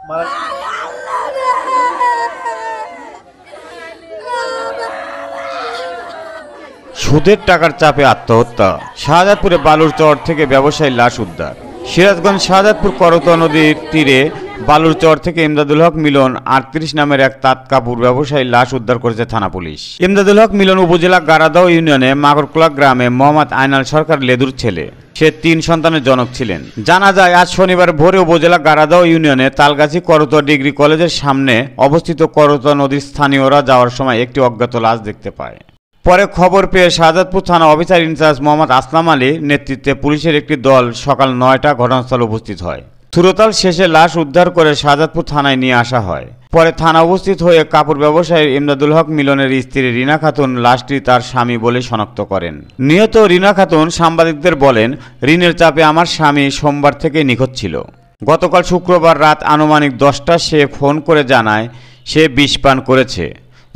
সুদের টাকার চাপে আত্মহত্যা। শাহজাদপুরে বালুর চর থেকে ব্যবসায়ী লাশ উদ্ধার। সিরাজগঞ্জ শাহজাদপুর করতোয়া নদীর তীরে বালুর চর থেকে ইমদাদুল হক মিলন ৩৮ নামের এক তাঁত কাপড় ব্যবসায়ী লাশ উদ্ধার করেছে থানা পুলিশ। ইমদাদুল হক মিলন উপজেলা গারাদাও ইউনিয়নে মাগরকোলা গ্রামে মোহাম্মদ আইনাল সরকার লেদুর ছেলে। সে ৩ সন্তানের জনক ছিলেন। জানা যায় আজ শনিবার ভোরে উপজেলা গারাদাও ইউনিয়নে তালগাছি করতোয়া ডিগ্রি কলেজের সামনে অবস্থিত করতোয়া নদীর স্থানীয়রা যাওয়ার সময় একটি অজ্ঞাত লাশ দেখতে পায়। পরে খবর পেয়ে শাহজাদপুর থানা অফিসার ইনচার্জ মোহাম্মদ আসলাম আলীর নেতৃত্বে পুলিশের একটি দল সকাল ৯টা ঘটনাস্থলে উপস্থিত হয়। সুরতাল শেষে লাশ উদ্ধার করে শাহজাদপুর থানায় নিয়ে আসা হয়। পরে থানা উপস্থিত হয়ে কাপড় ব্যবসায়ী ইমদাদুল হক মিলনের স্ত্রী রিনা খাতুন লাশটি তার স্বামী বলে শনাক্ত করেন। নিহত রিনা খাতুন সাংবাদিকদের বলেন, ঋণের চাপে আমার স্বামী সোমবার থেকে নিখোঁজ ছিল। গতকাল শুক্রবার রাত আনুমানিক 10টা সে ফোন করে জানায় সে বিষ পান করেছে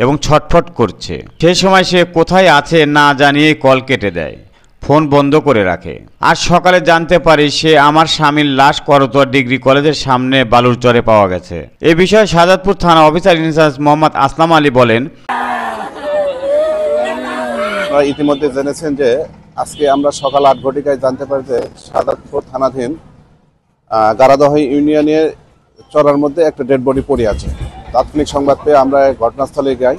এবং ছটফট করছে। সেই সময় সে কোথায় আছে না জানিয়ে কল কেটে দেয়, ফোন বন্ধ করে রাখে। আজ সকালে জানতে পারি সে আমার স্বামীর লাশ করতোয়া ডিগ্রি কলেজের সামনে বালুর চরে পাওয়া গেছে। এ বিষয়ে শাহজাদপুর থানা অফিসার ইনচার্জ মোহাম্মদ আসলাম আলী বলেন, ইতিমধ্যে জেনেছেন যে আজকে আমরা সকাল ৮ ঘটিকায় জানতে পারি যে শাহজাদপুর থানাধীন গারাদহ ইউনিয়নের চরার মধ্যে একটা ডেড বডি পড়ে আছে। তাৎক্ষণিক সংবাদ পেয়ে আমরা ঘটনাস্থলে যাই,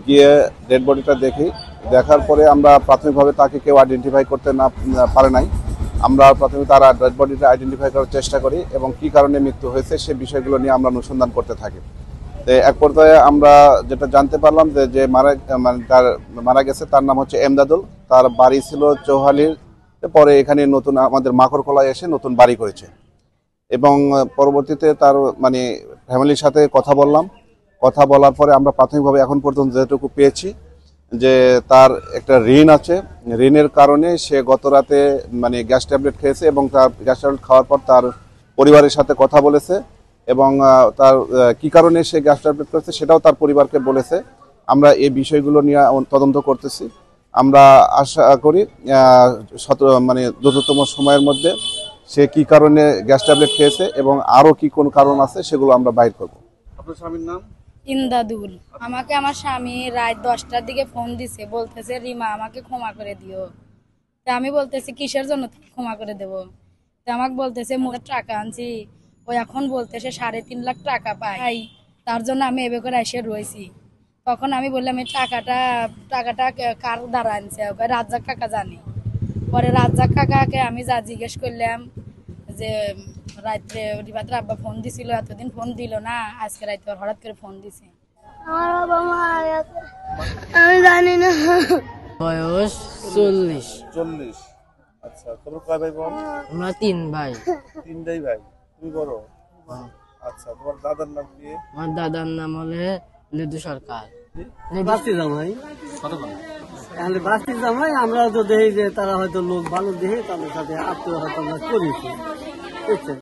গিয়ে ডেড বডিটা দেখি। দেখার পরে আমরা প্রাথমিকভাবে তাকে কেউ আইডেন্টিফাই করতে না পারে নাই। আমরা প্রথমে তার ডেড বডিটা আইডেন্টিফাই করার চেষ্টা করি এবং কী কারণে মৃত্যু হয়েছে সে বিষয়গুলো নিয়ে আমরা অনুসন্ধান করতে থাকি। তো এক পর্যায়ে আমরা যেটা জানতে পারলাম যে মারা গেছে তার নাম হচ্ছে এমদাদুল। তার বাড়ি ছিল চৌহালির, পরে এখানে নতুন আমাদের মাকড়কলায় এসে নতুন বাড়ি করেছে এবং পরবর্তীতে তার ফ্যামিলির সাথে কথা বললাম। কথা বলার পরে আমরা প্রাথমিকভাবে এখন পর্যন্ত যেটুকু পেয়েছি যে তার একটা ঋণ আছে। ঋণের কারণে সে গত রাতে গ্যাস ট্যাবলেট খেয়েছে এবং তার গ্যাস ট্যাবলেট খাওয়ার পর তার পরিবারের সাথে কথা বলেছে এবং তার কি কারণে সে গ্যাস ট্যাবলেট করেছে সেটাও তার পরিবারকে বলেছে। আমরা এই বিষয়গুলো নিয়ে তদন্ত করতেছি। আমরা আশা করি দ্রুততম সময়ের মধ্যে সে কি কারণে গ্যাস ট্যাবলেট খেয়েছে এবং আরো কি কোন কারণ আছে সেগুলো আমরা বাইর করব। আপনার স্বামীর নাম? ইমদাদুল। আমাকে আমার স্বামী রাত 10টার দিকে ফোন দিছে, বলতেছে রিমা আমাকে ক্ষমা করে দিও। তা আমি বলতেছি কিসের জন্য ক্ষমা করে দেব? তা আমাকে বলতেছে মোট টাকা আনছি, ও এখন বলতেছে 3.5 লাখ টাকা পাই, তার জন্য আমি এবে করে এসে রয়েছি। তখন আমি বললাম এই টাকাটা কার দ্বারা আনছে? রাজ্জাক কাকা জানি। পরে রাজ্জাক কাকাকে আমি যা জিজ্ঞেস করলাম যে রাত্রে রিবাতের আব্বা ফোন দিছিল, এতদিন ফোন দিল না, আজকে রাত্রে হঠাৎ করে ফোন দিছে। আমার বাবা মারা গেছে, আমি জানি না। বয়স 40। আচ্ছা, তোমরা কয় ভাই বোন? আমরা 3 ভাই। 3টাই ভাই, তুমি বড়? আচ্ছা, তোমার দাদার নাম কি? আমার দাদার নাম হলে লেদু সরকার। বাস্তি জামাই তাহলে বাস্তি জামাই। আমরা তো দেখি যে তারা হয়তো লোক ভালো দেখে তাদের সাথে আত্মীয় হয়তো আমরা করেছি।